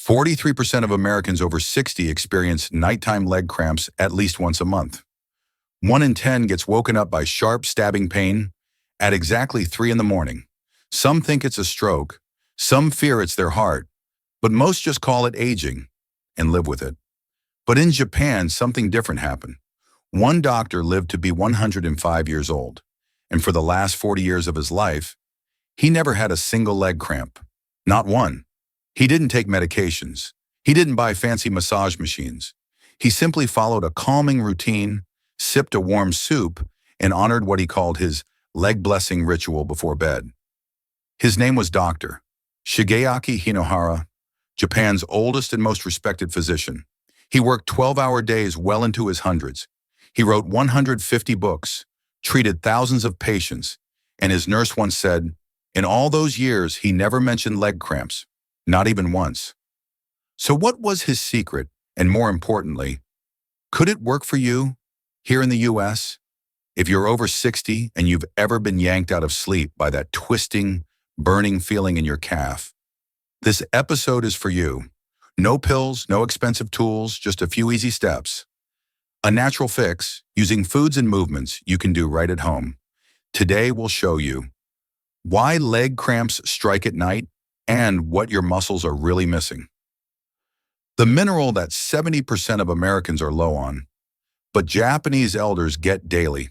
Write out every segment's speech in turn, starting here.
43% of Americans over 60 experience nighttime leg cramps at least once a month. 1 in 10 gets woken up by sharp stabbing pain at exactly 3 in the morning. Some think it's a stroke, some fear it's their heart, but most just call it aging and live with it. But in Japan, something different happened. One doctor lived to be 105 years old, and for the last 40 years of his life, he never had a single leg cramp. Not one. He didn't take medications. He didn't buy fancy massage machines. He simply followed a calming routine, sipped a warm soup, and honored what he called his leg blessing ritual before bed. His name was Dr. Shigeaki Hinohara, Japan's oldest and most respected physician. He worked 12-hour days well into his hundreds. He wrote 150 books, treated thousands of patients, and his nurse once said, in all those years, he never mentioned leg cramps, not even once. So what was his secret? And more importantly, could it work for you here in the US? If you're over 60 and you've ever been yanked out of sleep by that twisting, burning feeling in your calf, this episode is for you. No pills, no expensive tools, just a few easy steps. A natural fix using foods and movements you can do right at home. Today we'll show you why leg cramps strike at night and what your muscles are really missing. The mineral that 70% of Americans are low on, but Japanese elders get daily.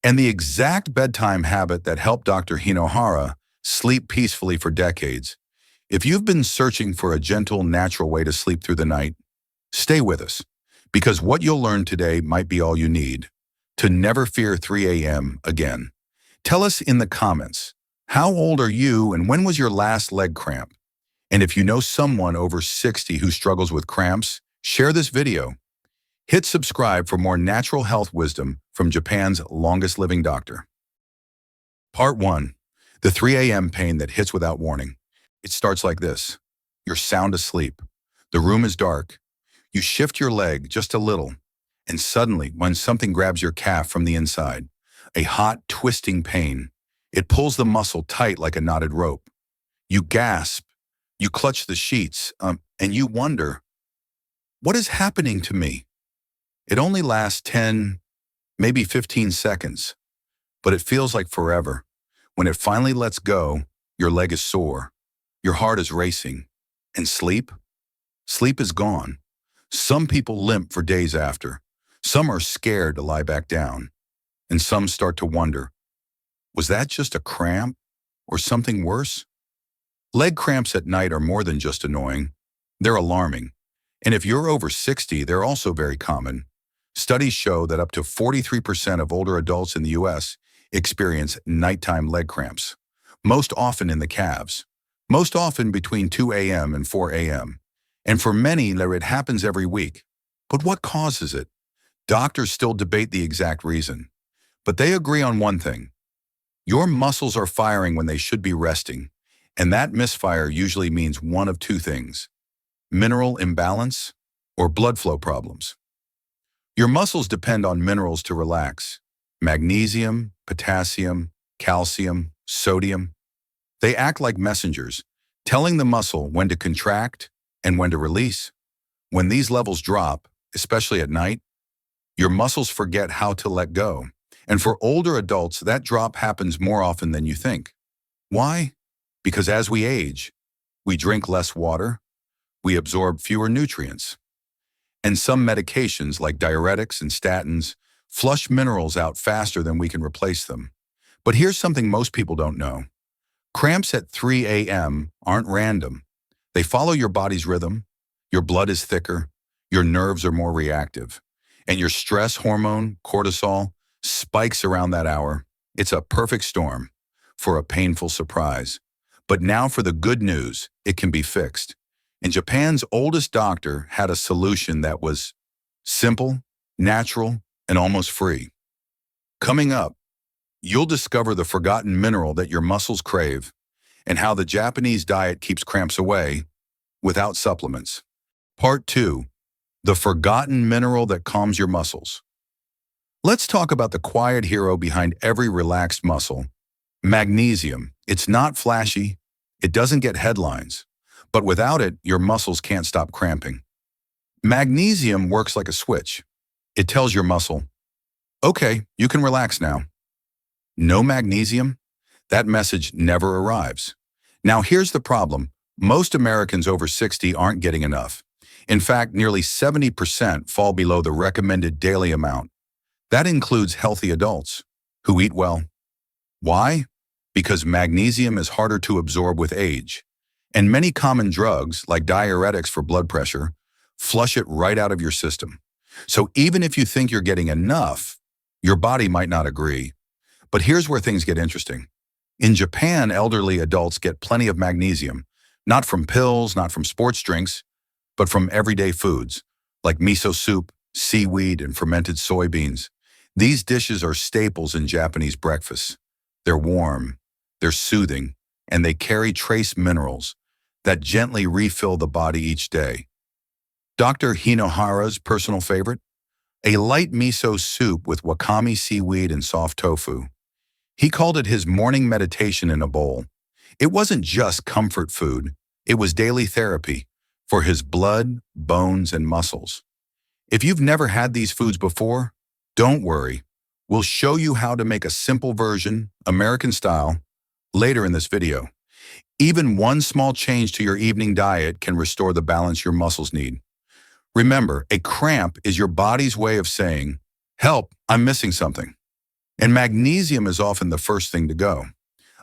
And the exact bedtime habit that helped Dr. Hinohara sleep peacefully for decades. If you've been searching for a gentle, natural way to sleep through the night, stay with us, because what you'll learn today might be all you need to never fear 3 a.m. again. Tell us in the comments, how old are you and when was your last leg cramp? And if you know someone over 60 who struggles with cramps, share this video. Hit subscribe for more natural health wisdom from Japan's longest living doctor. Part 1. The 3 a.m. pain that hits without warning. It starts like this. You're sound asleep. The room is dark. You shift your leg just a little, and suddenly, when something grabs your calf from the inside, a hot, twisting pain. It pulls the muscle tight like a knotted rope. You gasp, you clutch the sheets, and you wonder, what is happening to me? It only lasts 10, maybe 15 seconds, but it feels like forever. When it finally lets go, your leg is sore, your heart is racing, and sleep? Sleep is gone. Some people limp for days after. Some are scared to lie back down. And some start to wonder, was that just a cramp or something worse? Leg cramps at night are more than just annoying. They're alarming. And if you're over 60, they're also very common. Studies show that up to 43% of older adults in the US experience nighttime leg cramps, most often in the calves, most often between 2 a.m. and 4 a.m. And for many, it happens every week. But what causes it? Doctors still debate the exact reason. But they agree on one thing. Your muscles are firing when they should be resting, and that misfire usually means one of two things: mineral imbalance or blood flow problems. Your muscles depend on minerals to relax: magnesium, potassium, calcium, sodium. They act like messengers, telling the muscle when to contract and when to release. When these levels drop, especially at night, your muscles forget how to let go. And for older adults, that drop happens more often than you think. Why? Because as we age, we drink less water, we absorb fewer nutrients, and some medications like diuretics and statins flush minerals out faster than we can replace them. But here's something most people don't know. Cramps at 3 a.m. aren't random. They follow your body's rhythm. Your blood is thicker, your nerves are more reactive, and your stress hormone, cortisol, spikes around that hour. It's a perfect storm for a painful surprise. But now for the good news, it can be fixed. And Japan's oldest doctor had a solution that was simple, natural, and almost free. Coming up, you'll discover the forgotten mineral that your muscles crave and how the Japanese diet keeps cramps away without supplements. Part 2, the forgotten mineral that calms your muscles. Let's talk about the quiet hero behind every relaxed muscle: magnesium. It's not flashy, it doesn't get headlines, But without it, your muscles can't stop cramping. Magnesium works like a switch. It tells your muscle, okay, you can relax now. No magnesium? That message never arrives. Now here's the problem. Most Americans over 60 aren't getting enough. In fact, nearly 70% fall below the recommended daily amount. That includes healthy adults who eat well. Why? Because magnesium is harder to absorb with age. And many common drugs, like diuretics for blood pressure, flush it right out of your system. So even if you think you're getting enough, your body might not agree. But here's where things get interesting. In Japan, elderly adults get plenty of magnesium, not from pills, not from sports drinks, but from everyday foods, like miso soup, seaweed, and fermented soybeans. These dishes are staples in Japanese breakfasts. They're warm, they're soothing, and they carry trace minerals that gently refill the body each day. Dr. Hinohara's personal favorite? A light miso soup with wakame seaweed and soft tofu. He called it his morning meditation in a bowl. It wasn't just comfort food, it was daily therapy for his blood, bones, and muscles. If you've never had these foods before, don't worry. We'll show you how to make a simple version, American style, later in this video. Even one small change to your evening diet can restore the balance your muscles need. Remember, a cramp is your body's way of saying, help, I'm missing something. And magnesium is often the first thing to go.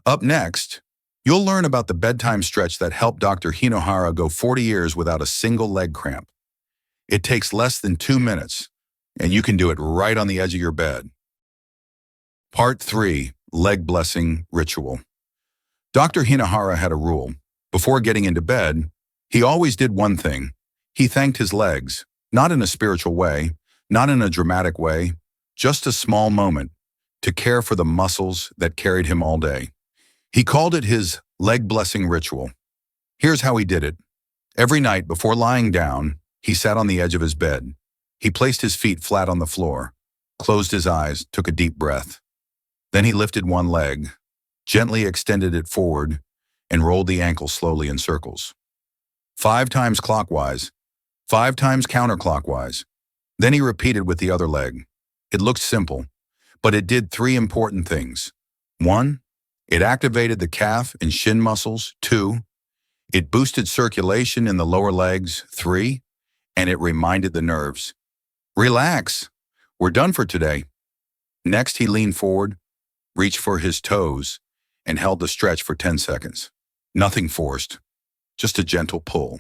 Up next, you'll learn about the bedtime stretch that helped Dr. Hinohara go 40 years without a single leg cramp. It takes less than 2 minutes, and you can do it right on the edge of your bed. Part 3, Leg Blessing Ritual. Dr. Hinohara had a rule. Before getting into bed, he always did one thing. He thanked his legs, not in a spiritual way, not in a dramatic way, just a small moment to care for the muscles that carried him all day. He called it his leg blessing ritual. Here's how he did it. Every night before lying down, he sat on the edge of his bed. He placed his feet flat on the floor, closed his eyes, took a deep breath. Then he lifted one leg, gently extended it forward, and rolled the ankle slowly in circles. 5 times clockwise, 5 times counterclockwise. Then he repeated with the other leg. It looked simple, but it did 3 important things. 1, it activated the calf and shin muscles. 2, it boosted circulation in the lower legs. 3, and it reminded the nerves. Relax, we're done for today. Next, he leaned forward, reached for his toes, and held the stretch for 10 seconds. Nothing forced, just a gentle pull.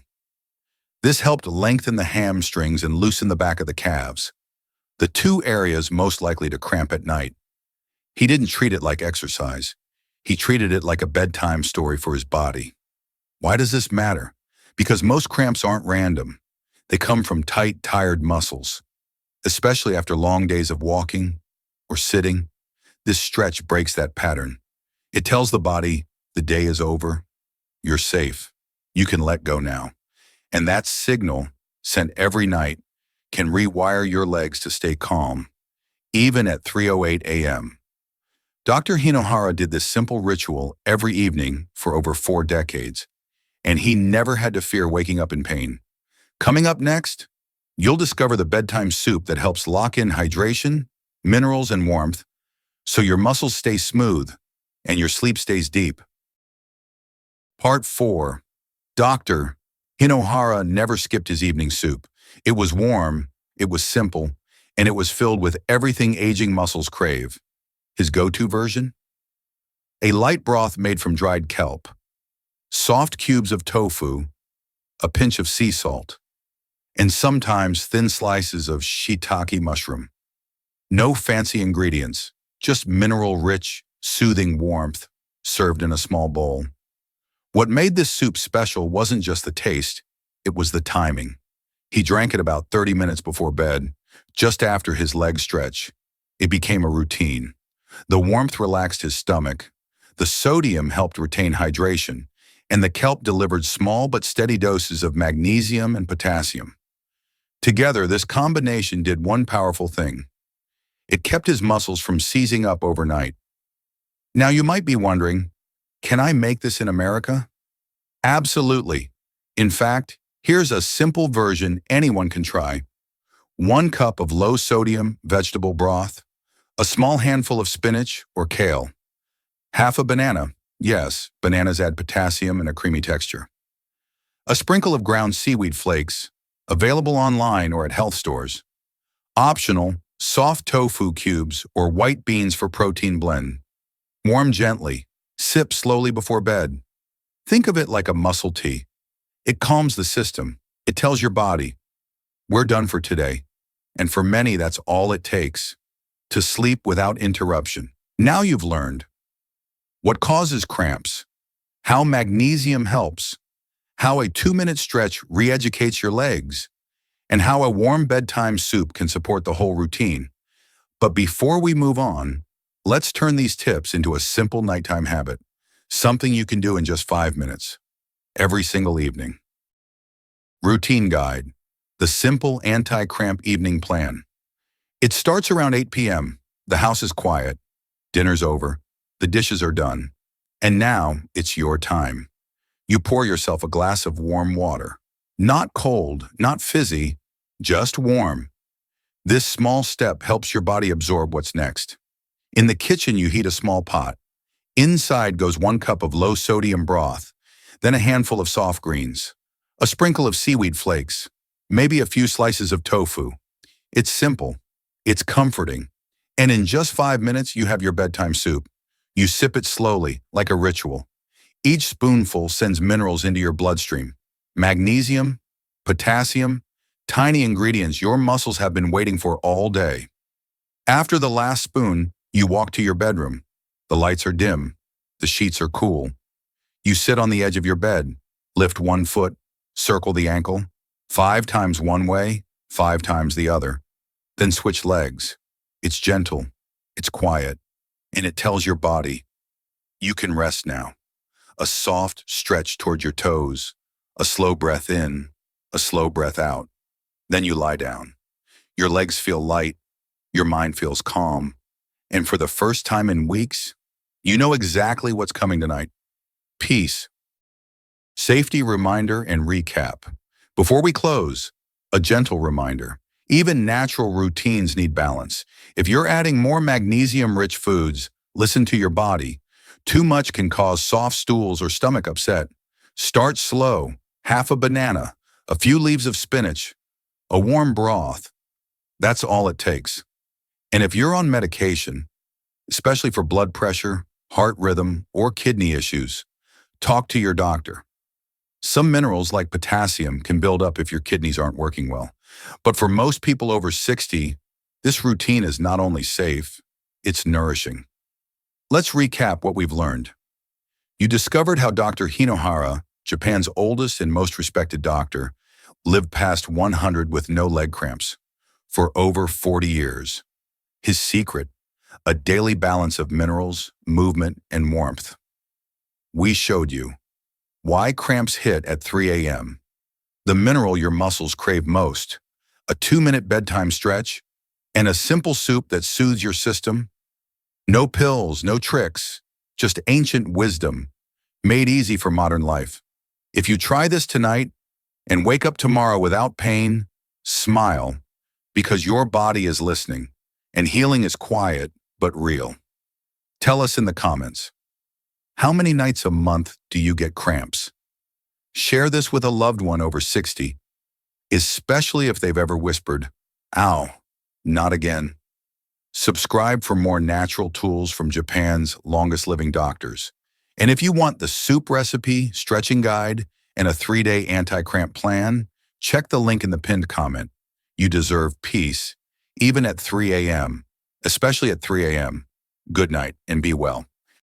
This helped lengthen the hamstrings and loosen the back of the calves, the 2 areas most likely to cramp at night. He didn't treat it like exercise. He treated it like a bedtime story for his body. Why does this matter? Because most cramps aren't random. They come from tight, tired muscles, especially after long days of walking or sitting. This stretch breaks that pattern. It tells the body, the day is over, you're safe, you can let go now. And that signal, sent every night, can rewire your legs to stay calm, even at 3:08 a.m. Dr. Hinohara did this simple ritual every evening for over 4 decades, and he never had to fear waking up in pain. Coming up next, you'll discover the bedtime soup that helps lock in hydration, minerals, and warmth, so your muscles stay smooth and your sleep stays deep. Part 4. Dr. Hinohara never skipped his evening soup. It was warm, it was simple, and it was filled with everything aging muscles crave. His go-to version? A light broth made from dried kelp, soft cubes of tofu, a pinch of sea salt, and sometimes thin slices of shiitake mushroom. No fancy ingredients, just mineral-rich, soothing warmth served in a small bowl. What made this soup special wasn't just the taste, it was the timing. He drank it about 30 minutes before bed, just after his leg stretch. It became a routine. The warmth relaxed his stomach, the sodium helped retain hydration, and the kelp delivered small but steady doses of magnesium and potassium. Together, this combination did one powerful thing. It kept his muscles from seizing up overnight. Now you might be wondering, can I make this in America? Absolutely. In fact, here's a simple version anyone can try. 1 cup of low-sodium vegetable broth, a small handful of spinach or kale, half a banana. Yes, bananas add potassium and a creamy texture. A sprinkle of ground seaweed flakes, available online or at health stores. Optional, soft tofu cubes or white beans for protein blend. Warm gently. Sip slowly before bed. Think of it like a muscle tea. It calms the system. It tells your body, we're done for today. And for many, that's all it takes to sleep without interruption. Now you've learned what causes cramps, how magnesium helps, how a 2-minute stretch re-educates your legs, and how a warm bedtime soup can support the whole routine. But before we move on, let's turn these tips into a simple nighttime habit, something you can do in just 5 minutes, every single evening. Routine Guide, the simple anti-cramp evening plan. It starts around 8 p.m. The house is quiet, dinner's over, the dishes are done, and now it's your time. You pour yourself a glass of warm water. Not cold, not fizzy, just warm. This small step helps your body absorb what's next. In the kitchen, you heat a small pot. Inside goes 1 cup of low-sodium broth, then a handful of soft greens, a sprinkle of seaweed flakes, maybe a few slices of tofu. It's simple, it's comforting, and in just 5 minutes, you have your bedtime soup. You sip it slowly, like a ritual. Each spoonful sends minerals into your bloodstream. Magnesium, potassium, tiny ingredients your muscles have been waiting for all day. After the last spoon, you walk to your bedroom. The lights are dim. The sheets are cool. You sit on the edge of your bed, lift 1 foot, circle the ankle, 5 times one way, 5 times the other. Then switch legs. It's gentle, it's quiet, and it tells your body, you can rest now. A soft stretch toward your toes, a slow breath in, a slow breath out. Then you lie down. Your legs feel light, your mind feels calm, and for the first time in weeks, you know exactly what's coming tonight. Peace. Safety reminder and recap. Before we close, a gentle reminder. Even natural routines need balance. If you're adding more magnesium-rich foods, listen to your body. Too much can cause soft stools or stomach upset. Start slow. Half a banana, a few leaves of spinach, a warm broth. That's all it takes. And if you're on medication, especially for blood pressure, heart rhythm, or kidney issues, talk to your doctor. Some minerals like potassium can build up if your kidneys aren't working well. But for most people over 60, this routine is not only safe, it's nourishing. Let's recap what we've learned. You discovered how Dr. Hinohara, Japan's oldest and most respected doctor, lived past 100 with no leg cramps for over 40 years. His secret, a daily balance of minerals, movement, and warmth. We showed you why cramps hit at 3 a.m., the mineral your muscles crave most, a 2-minute bedtime stretch, and a simple soup that soothes your system. No pills, no tricks, just ancient wisdom, made easy for modern life. If you try this tonight and wake up tomorrow without pain, smile, because your body is listening, and healing is quiet but real. Tell us in the comments, how many nights a month do you get cramps? Share this with a loved one over 60, especially if they've ever whispered, "Ow, not again." Subscribe for more natural tools from Japan's longest living doctors. And if you want the soup recipe, stretching guide, and a 3-day anti-cramp plan, check the link in the pinned comment. You deserve peace, even at 3 a.m., especially at 3 a.m. Good night and be well.